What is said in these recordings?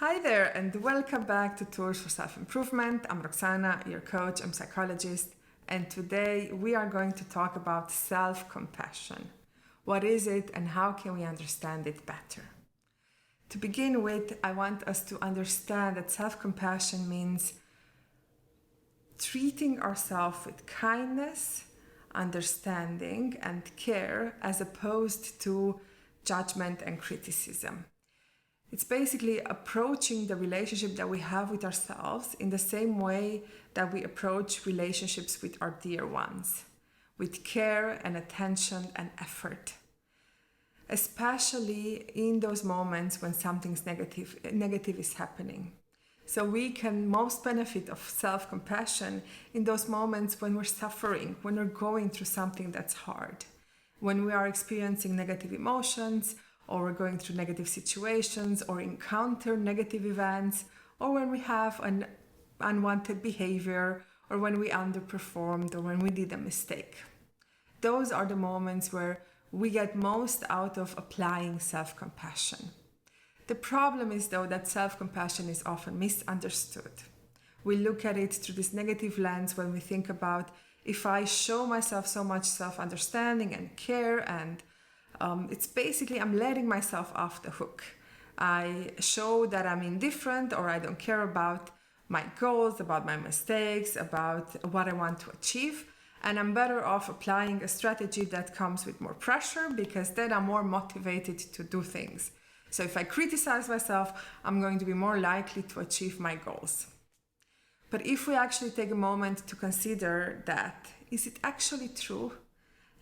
Hi there, and welcome back to Tools for Self-Improvement. I'm Roxana, your coach and psychologist, and today we are going to talk about self-compassion. What is it and how can we understand it better? To begin with, I want us to understand that self-compassion means treating ourselves with kindness, understanding, and care as opposed to judgment and criticism. It's basically approaching the relationship that we have with ourselves in the same way that we approach relationships with our dear ones, with care and attention and effort. Especially in those moments when something's negative is happening. So we can most benefit of self-compassion in those moments when we're suffering, when we're going through something that's hard, when we are experiencing negative emotions, or we're going through negative situations, or encounter negative events, or when we have an unwanted behavior, or when we underperformed, or when we did a mistake. Those are the moments where we get most out of applying self-compassion. The problem is, though, that self-compassion is often misunderstood. We look at it through this negative lens when we think about, if I show myself so much self-understanding and care, and it's basically I'm letting myself off the hook. I show that I'm indifferent or I don't care about my goals, about my mistakes, about what I want to achieve. And I'm better off applying a strategy that comes with more pressure, because then I'm more motivated to do things. So if I criticize myself, I'm going to be more likely to achieve my goals. But if we actually take a moment to consider that, is it actually true?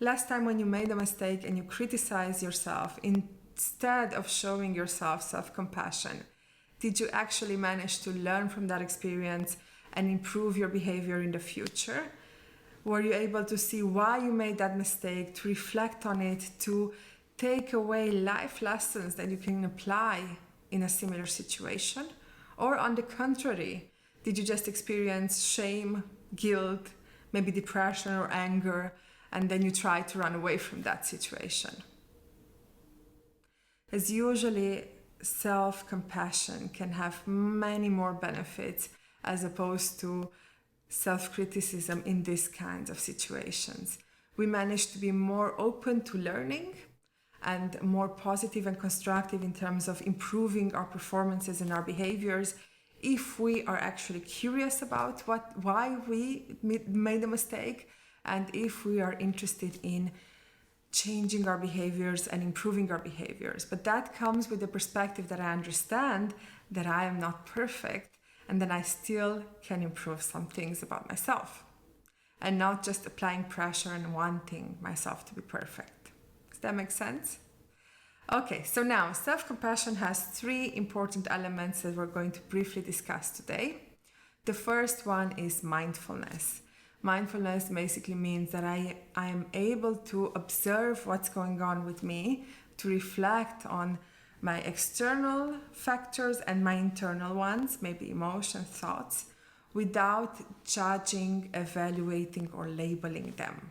Last time when you made a mistake and you criticize yourself, instead of showing yourself self-compassion, did you actually manage to learn from that experience and improve your behavior in the future? Were you able to see why you made that mistake, to reflect on it, to take away life lessons that you can apply in a similar situation? Or on the contrary, did you just experience shame, guilt, maybe depression or anger, and then you try to run away from that situation? As usually, self-compassion can have many more benefits as opposed to self-criticism in these kinds of situations. We manage to be more open to learning and more positive and constructive in terms of improving our performances and our behaviors if we are actually curious about why we made a mistake, and if we are interested in changing our behaviors and improving our behaviors. But that comes with the perspective that I understand that I am not perfect and that I still can improve some things about myself, and not just applying pressure and wanting myself to be perfect. Does that make sense? Okay, so now self-compassion has three important elements that we're going to briefly discuss today. The first one is mindfulness. Mindfulness basically means that I am able to observe what's going on with me, to reflect on my external factors and my internal ones, maybe emotions, thoughts, without judging, evaluating, or labeling them.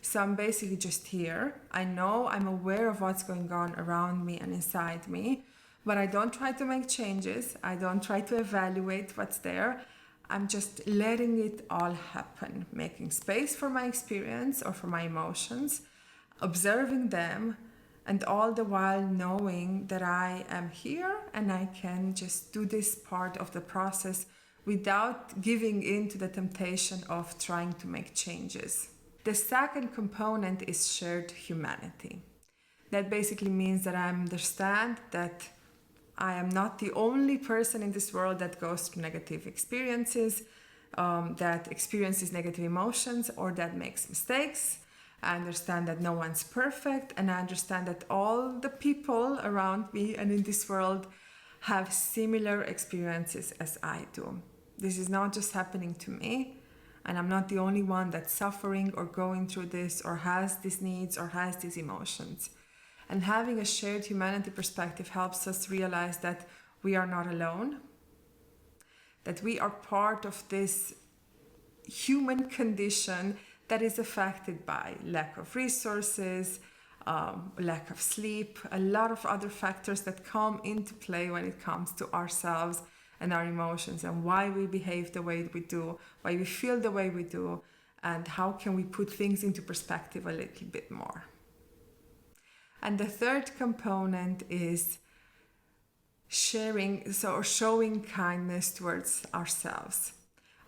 So I'm basically just here. I know I'm aware of what's going on around me and inside me, but I don't try to make changes. I don't try to evaluate what's there. I'm just letting it all happen, making space for my experience or for my emotions, observing them, and all the while knowing that I am here and I can just do this part of the process without giving in to the temptation of trying to make changes. The second component is shared humanity. That basically means that I understand that I am not the only person in this world that goes through negative experiences, that experiences negative emotions, or that makes mistakes. I understand that no one's perfect, and I understand that all the people around me and in this world have similar experiences as I do. This is not just happening to me, and I'm not the only one that's suffering or going through this or has these needs or has these emotions. And having a shared humanity perspective helps us realize that we are not alone, that we are part of this human condition that is affected by lack of resources, lack of sleep, a lot of other factors that come into play when it comes to ourselves and our emotions and why we behave the way we do, why we feel the way we do, and how can we put things into perspective a little bit more. And the third component is showing kindness towards ourselves,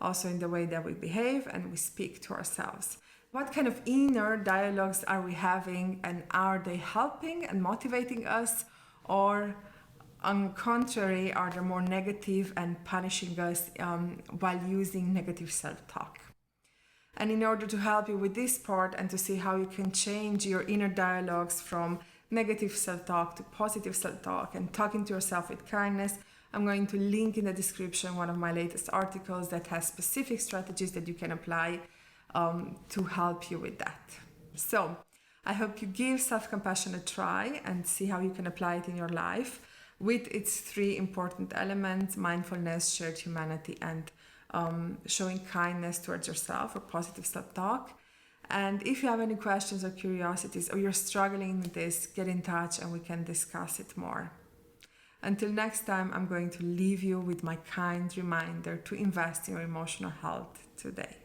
also in the way that we behave and we speak to ourselves. What kind of inner dialogues are we having, and are they helping and motivating us, or on the contrary, are they more negative and punishing us while using negative self-talk? And in order to help you with this part and to see how you can change your inner dialogues from negative self-talk to positive self-talk and talking to yourself with kindness, I'm going to link in the description one of my latest articles that has specific strategies that you can apply to help you with that. So I hope you give self-compassion a try and see how you can apply it in your life with its three important elements: mindfulness, shared humanity, and showing kindness towards yourself or positive self-talk. And if you have any questions or curiosities, or you're struggling with this, get in touch and we can discuss it more. Until next time, I'm going to leave you with my kind reminder to invest in your emotional health today.